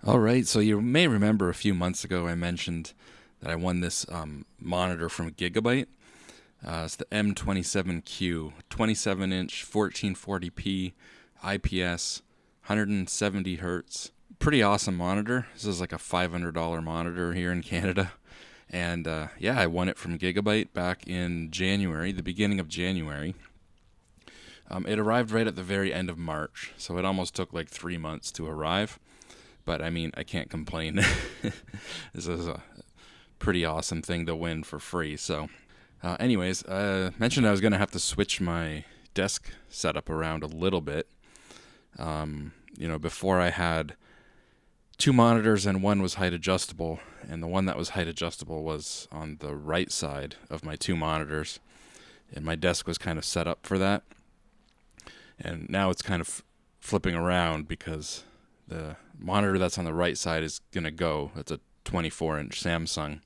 All right, so you may remember a few months ago I mentioned that I won this monitor from Gigabyte. It's the M27Q, 27-inch, 1440p, IPS, 170 hertz. Pretty awesome monitor. This is like a $500 monitor here in Canada. And yeah, I won it from Gigabyte back in January, the beginning of January. It arrived right at the very end of March, so it almost took like 3 months to arrive. But I mean, I can't complain. This is a pretty awesome thing to win for free. So, anyways, mentioned I was going to have to switch my desk setup around a little bit. Before I had two monitors and one was height adjustable, and the one that was height adjustable was on the right side of my two monitors, and my desk was kind of set up for that. And now it's kind of flipping around because the monitor that's on the right side is going to go. It's a 24-inch Samsung.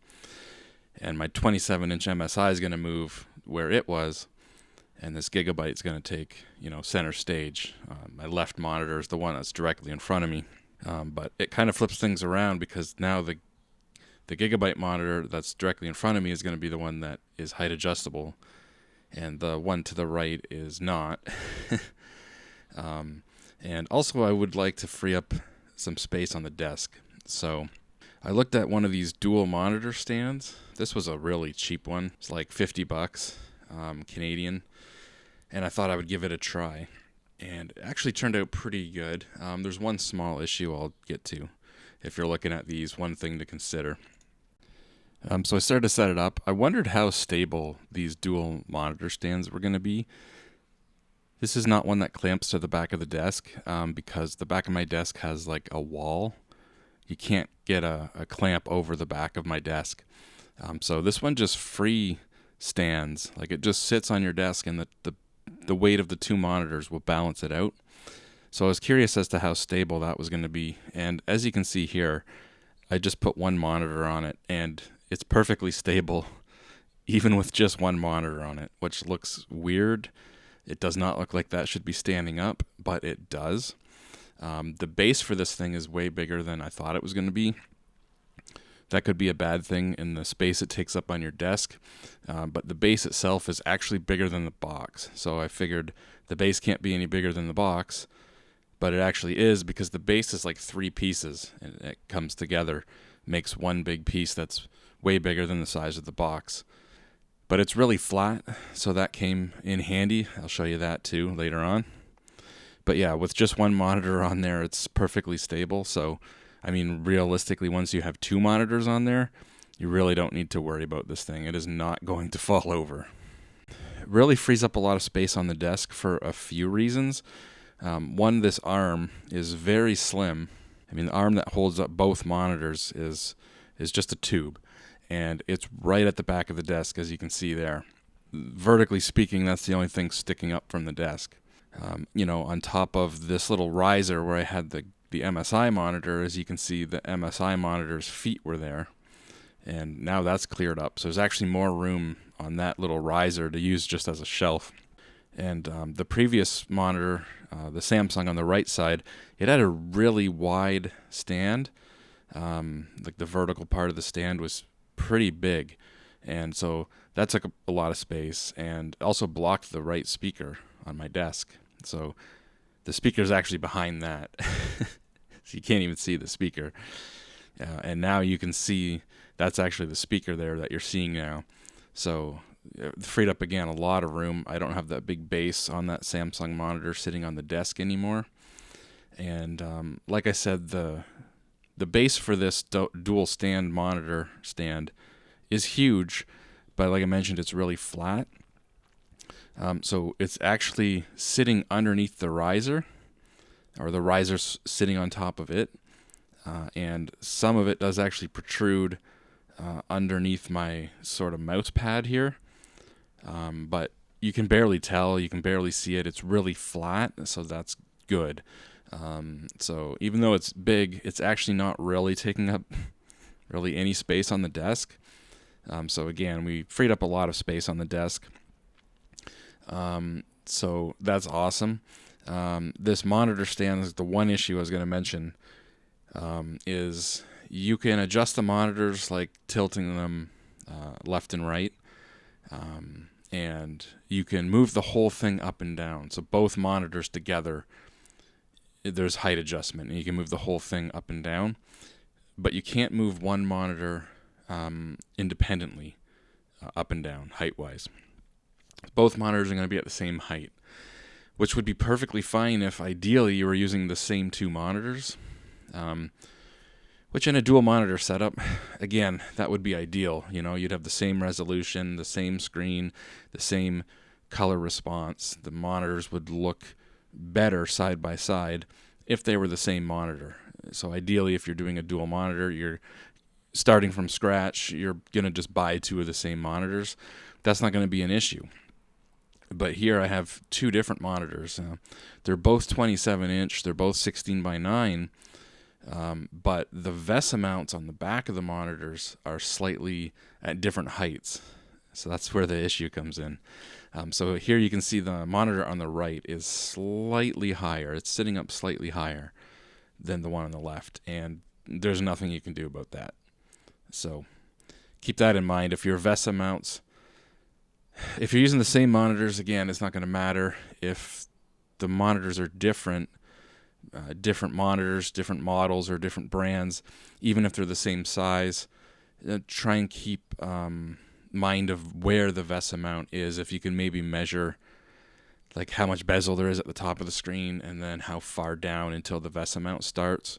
And my 27-inch MSI is going to move where it was. And this Gigabyte is going to take, center stage. My left monitor is the one that's directly in front of me. But it kind of flips things around because now the Gigabyte monitor that's directly in front of me is going to be the one that is height adjustable. And the one to the right is not. And also, I would like to free up some space on the desk. So I looked at one of these dual monitor stands. This was a really cheap one. It's like $50 Canadian. And I thought I would give it a try. And it actually turned out pretty good. There's one small issue I'll get to. If you're looking at these, one thing to consider. So I started to set it up. I wondered how stable these dual monitor stands were going to be. This is not one that clamps to the back of the desk because the back of my desk has like a wall. You can't get a clamp over the back of my desk. So this one just free stands. Like it just sits on your desk and the weight of the two monitors will balance it out. So I was curious as to how stable that was going to be. And as you can see here, I just put one monitor on it and it's perfectly stable even with just one monitor on it, which looks weird. It does not look like that should be standing up, but it does. The base for this thing is way bigger than I thought it was going to be. That could be a bad thing in the space it takes up on your desk, but the base itself is actually bigger than the box. So I figured the base can't be any bigger than the box, but it actually is because the base is like three pieces, and it comes together, makes one big piece that's way bigger than the size of the box. But it's really flat, so that came in handy. I'll show you that too later on. But yeah, with just one monitor on there, it's perfectly stable. So, I mean, realistically, once you have two monitors on there, you really don't need to worry about this thing. It is not going to fall over. It really frees up a lot of space on the desk for a few reasons. One, this arm is very slim. I mean, the arm that holds up both monitors is just a tube. And it's right at the back of the desk, as you can see there. Vertically speaking, that's the only thing sticking up from the desk. On top of this little riser where I had the MSI monitor, as you can see, the MSI monitor's feet were there. And now that's cleared up. So there's actually more room on that little riser to use just as a shelf. And the previous monitor, the Samsung on the right side, it had a really wide stand. Like the vertical part of the stand was pretty big, and so that took a lot of space and also blocked the right speaker on my desk. So the speaker is actually behind that. So you can't even see the speaker, and now you can see that's actually the speaker there that you're seeing now. So it freed up again a lot of room. I don't have that big base on that Samsung monitor sitting on the desk anymore. And like I said, the base for this dual stand monitor stand is huge, but like I mentioned, it's really flat. So it's actually sitting underneath the riser, or the riser's sitting on top of it, and some of it does actually protrude underneath my sort of mouse pad here, but you can barely tell, you can barely see it. It's really flat, so that's good. So even though it's big, it's actually not really taking up really any space on the desk. So again, we freed up a lot of space on the desk. So that's awesome. This monitor stand is the one issue I was going to mention. is you can adjust the monitors, like tilting them left and right, and you can move the whole thing up and down. So both monitors together, there's height adjustment, and you can move the whole thing up and down, but you can't move one monitor independently up and down height-wise. Both monitors are going to be at the same height, which would be perfectly fine if ideally you were using the same two monitors, which in a dual monitor setup, again, that would be ideal. You know, you'd have the same resolution, the same screen, the same color response. The monitors would look better side by side if they were the same monitor. So ideally, if you're doing a dual monitor, you're starting from scratch, you're going to just buy two of the same monitors. That's not going to be an issue. But here I have two different monitors. They're both 27-inch. They're both 16 by 9. But the VESA mounts on the back of the monitors are slightly at different heights. So that's where the issue comes in. So here you can see the monitor on the right is slightly higher. It's sitting up slightly higher than the one on the left. And there's nothing you can do about that. So keep that in mind. If your VESA mounts, if you're using the same monitors, again, it's not going to matter if the monitors are different. Different monitors, different models, or different brands, even if they're the same size, try and keep mind of where the VESA mount is. If you can maybe measure like how much bezel there is at the top of the screen and then how far down until the VESA mount starts.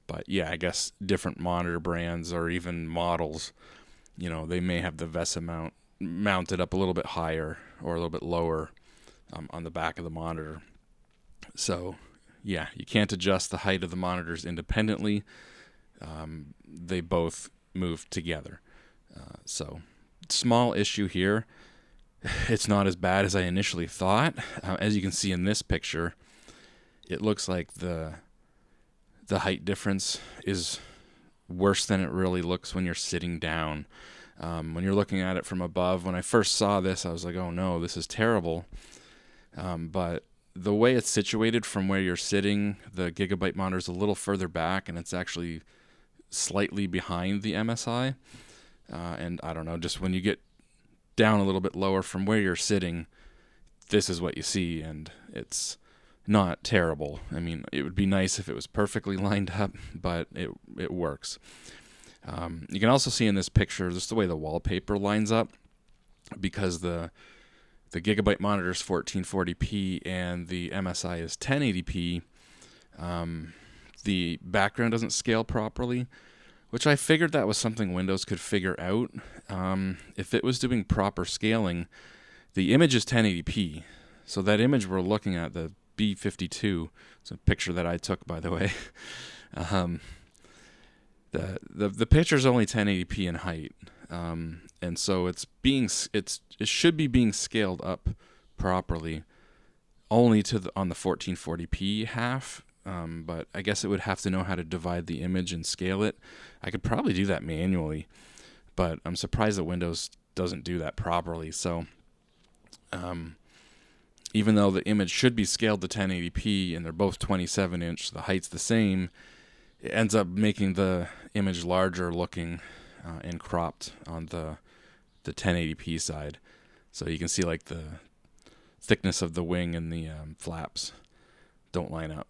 But yeah, I guess different monitor brands or even models, you know, they may have the VESA mount mounted up a little bit higher or a little bit lower on the back of the monitor. So, yeah, you can't adjust the height of the monitors independently. They both move together. So, small issue here. It's not as bad as I initially thought. As you can see in this picture, it looks like the height difference is worse than it really looks when you're sitting down. When you're looking at it from above, when I first saw this, I was like, oh no, this is terrible. But the way it's situated from where you're sitting, the Gigabyte monitor is a little further back, and it's actually slightly behind the MSI. And I don't know, just when you get down a little bit lower from where you're sitting, this is what you see, and it's not terrible. I mean, it would be nice if it was perfectly lined up, but it works. You can also see in this picture just the way the wallpaper lines up, because the Gigabyte monitor is 1440p and the MSI is 1080p. The background doesn't scale properly, which I figured that was something Windows could figure out. If it was doing proper scaling, the image is 1080p. So that image we're looking at, the B52, it's a picture that I took, by the way. The picture is only 1080p in height. And so it should be being scaled up properly only on the 1440p half, but I guess it would have to know how to divide the image and scale it. I could probably do that manually, but I'm surprised that Windows doesn't do that properly. So even though the image should be scaled to 1080p and they're both 27-inch, the height's the same, it ends up making the image larger looking and cropped on the 1080p side. So you can see like the thickness of the wing and the flaps don't line up.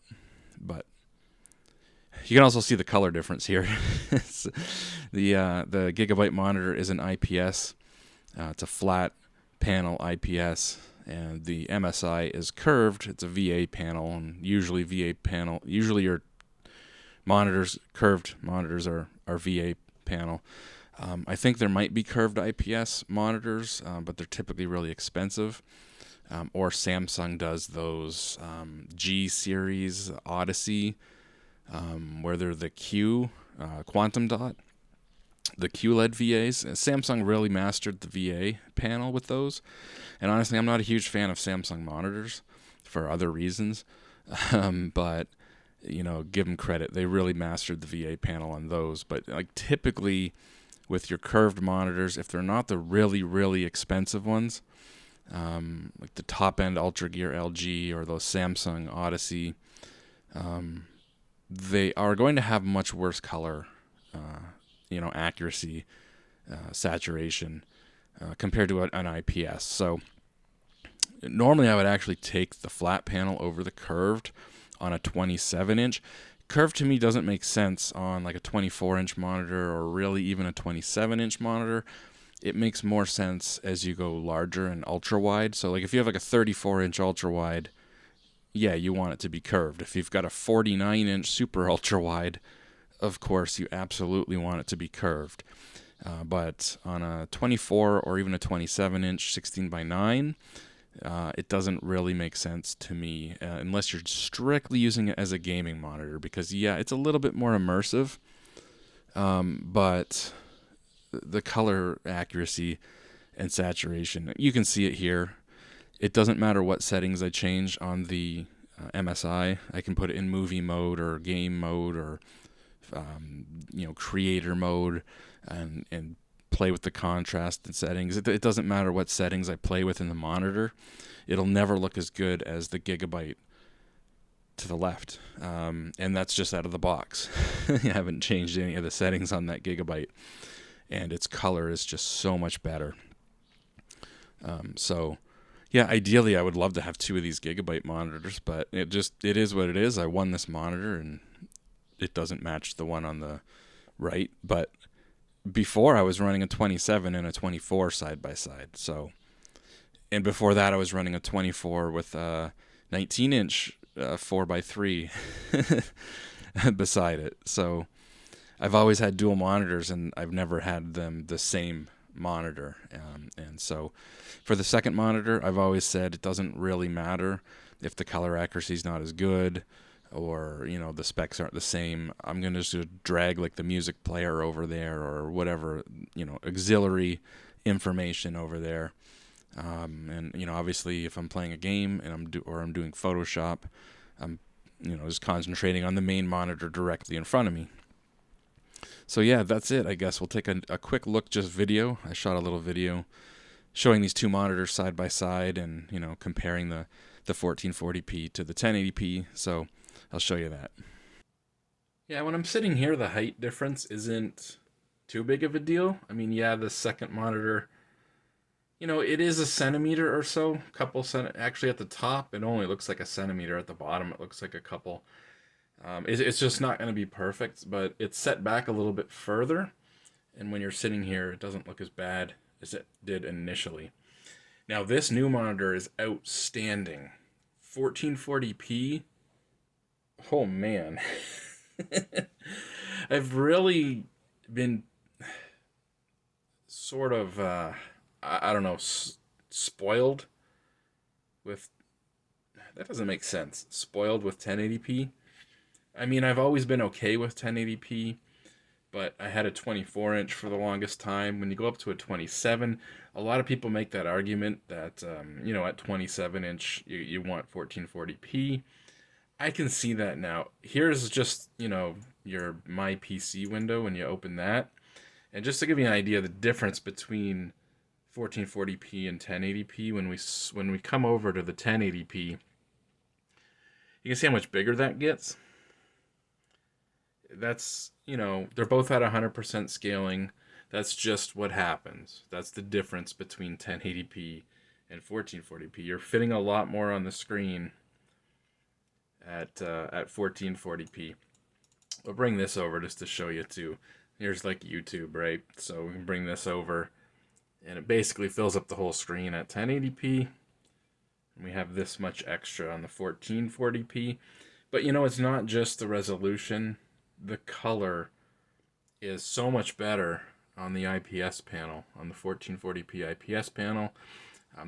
But you can also see the color difference here. The Gigabyte monitor is an IPS. It's a flat panel IPS, and the MSI is curved. It's a VA panel, and usually your curved monitors are VA panel. I think there might be curved IPS monitors, but they're typically really expensive. Or Samsung does those G series Odyssey, where they're the Q quantum dot, the QLED VAs. Samsung really mastered the VA panel with those. And honestly, I'm not a huge fan of Samsung monitors for other reasons, but you know, give them credit. They really mastered the VA panel on those. But like typically with your curved monitors, if they're not the really, really expensive ones, like the top end Ultra Gear LG or those Samsung Odyssey, they are going to have much worse color, accuracy, saturation, compared to an IPS. So normally I would actually take the flat panel over the curved on a 27-inch. Curved to me doesn't make sense on like a 24-inch monitor or really even a 27-inch monitor. It makes more sense as you go larger and ultra wide. So like if you have like a 34-inch ultra wide, yeah, you want it to be curved. If you've got a 49-inch super ultra wide, of course you absolutely want it to be curved. But on a 24 or even a 27-inch 16 by 9, it doesn't really make sense to me unless you're strictly using it as a gaming monitor, because yeah, it's a little bit more immersive, but the color accuracy and saturation, you can see it here. It doesn't matter what settings I change on the MSI. I can put it in movie mode or game mode or creator mode, and play with the contrast and settings. It doesn't matter what settings I play with in the monitor. It'll never look as good as the Gigabyte to the left. And that's just out of the box. I haven't changed any of the settings on that Gigabyte. And its color is just so much better. So, yeah, ideally I would love to have 2 of these Gigabyte monitors, but it is what it is. I won this monitor, and it doesn't match the one on the right. But before I was running a 27 and a 24 side by side. So, and before that I was running a 24 with a 19-inch 4x3 beside it. So I've always had dual monitors, and I've never had them the same monitor. And so for the second monitor, I've always said it doesn't really matter if the color accuracy is not as good, or the specs aren't the same. I'm going to just drag like the music player over there, or whatever, auxiliary information over there. And obviously if I'm playing a game and I'm doing Photoshop, I'm just concentrating on the main monitor directly in front of me. So yeah, that's it. I guess we'll take a quick look, just video. I shot a little video showing these 2 monitors side by side, and comparing the 1440p to the 1080p. So I'll show you that. Yeah, when I'm sitting here, the height difference isn't too big of a deal. I mean, yeah, the second monitor, it is a centimeter or so, actually at the top, it only looks like a centimeter. At the bottom, it looks like a couple. It's just not going to be perfect, but it's set back a little bit further. And when you're sitting here, it doesn't look as bad as it did initially. Now, this new monitor is outstanding. 1440p. Oh, man. I've really been sort of, I don't know, spoiled with... That doesn't make sense. Spoiled with 1080p. I mean, I've always been okay with 1080p, but I had a 24-inch for the longest time. When you go up to a 27, a lot of people make that argument that, at 27-inch, you want 1440p. I can see that now. Here's just, your My PC window when you open that. And just to give you an idea of the difference between 1440p and 1080p, when we come over to the 1080p, you can see how much bigger that gets. That's, they're both at 100% scaling. That's just what happens. That's the difference between 1080p and 1440p. You're fitting a lot more on the screen at 1440p. I'll bring this over just to show you too. Here's like YouTube, right? So we can bring this over, and it basically fills up the whole screen at 1080p. And we have this much extra on the 1440p. But it's not just the resolution. The color is so much better on the IPS panel, on the 1440p IPS panel.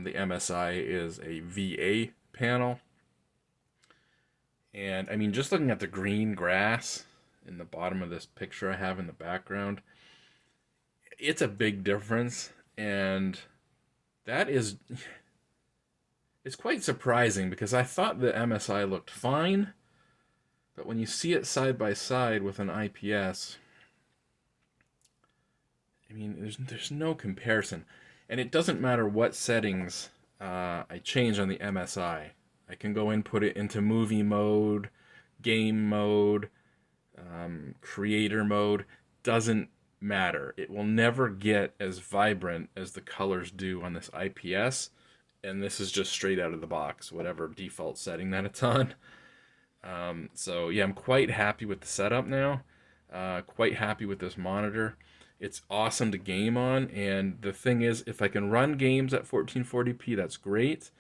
The MSI is a VA panel. And I mean, just looking at the green grass in the bottom of this picture I have in the background, it's a big difference. And that is, it's quite surprising, because I thought the MSI looked fine. But when you see it side by side with an IPS, I mean, there's no comparison. And it doesn't matter what settings I change on the MSI. I can go and put it into movie mode, game mode, creator mode, doesn't matter. It will never get as vibrant as the colors do on this IPS, and this is just straight out of the box, whatever default setting that it's on. So yeah, I'm quite happy with the setup now. Quite happy with this monitor. It's awesome to game on, and the thing is, if I can run games at 1440p, that's great.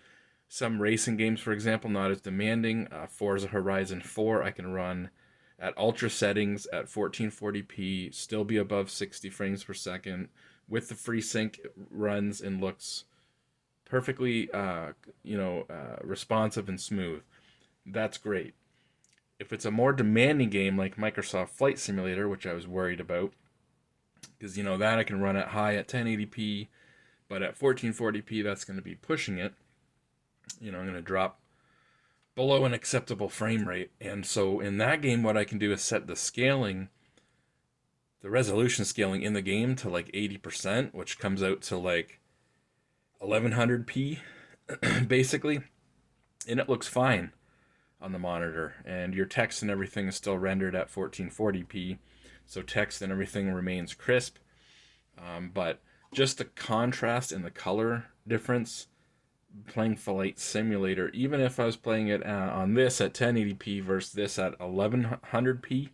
Some racing games, for example, not as demanding. Forza Horizon 4, I can run at ultra settings at 1440p, still be above 60 frames per second. With the FreeSync, it runs and looks perfectly, responsive and smooth. That's great. If it's a more demanding game like Microsoft Flight Simulator, which I was worried about, because that I can run at high at 1080p, but at 1440p that's going to be pushing it. I'm going to drop below an acceptable frame rate. And so in that game, what I can do is set the scaling, the resolution scaling in the game to like 80%, which comes out to like 1100p, basically. And it looks fine on the monitor. And your text and everything is still rendered at 1440p. So text and everything remains crisp. But just the contrast in the color difference playing Flight Simulator, even if I was playing it on this at 1080p versus this at 1100p,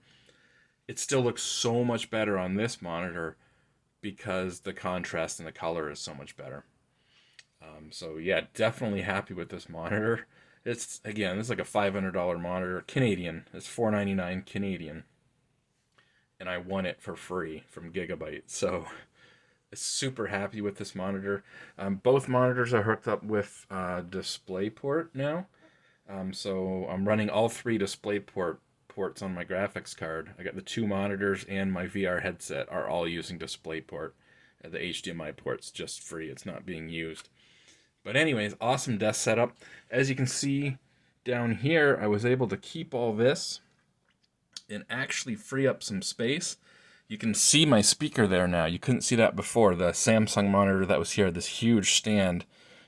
it still looks so much better on this monitor because the contrast in the color is so much better. So yeah, definitely happy with this monitor. It's like a $500 monitor Canadian. It's $499 Canadian, and I won it for free from Gigabyte. So super happy with this monitor. Both monitors are hooked up with DisplayPort now. So I'm running all three DisplayPort ports on my graphics card. I got the two monitors and my VR headset are all using DisplayPort. The HDMI port's just free. It's not being used. But anyways, awesome desk setup. As you can see down here, I was able to keep all this and actually free up some space. You can see my speaker there now. You couldn't see that before. The Samsung monitor that was here, this huge stand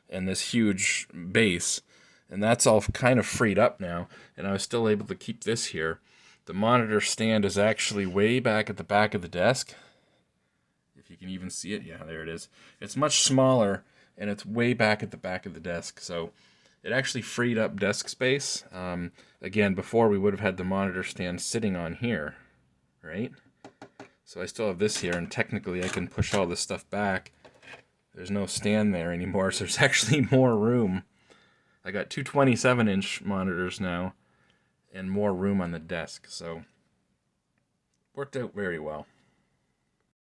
and this huge base. And that's all kind of freed up now. And I was still able to keep this here. The monitor stand is actually way back at the back of the desk. If you can even see it. Yeah, there it is. It's much smaller, and it's way back at the back of the desk. So it actually freed up desk space. Again, before we would have had the monitor stand sitting on here, right? So I still have this here, and technically I can push all this stuff back. There's no stand there anymore, so there's actually more room. I got two 27-inch monitors now, and more room on the desk, so worked out very well.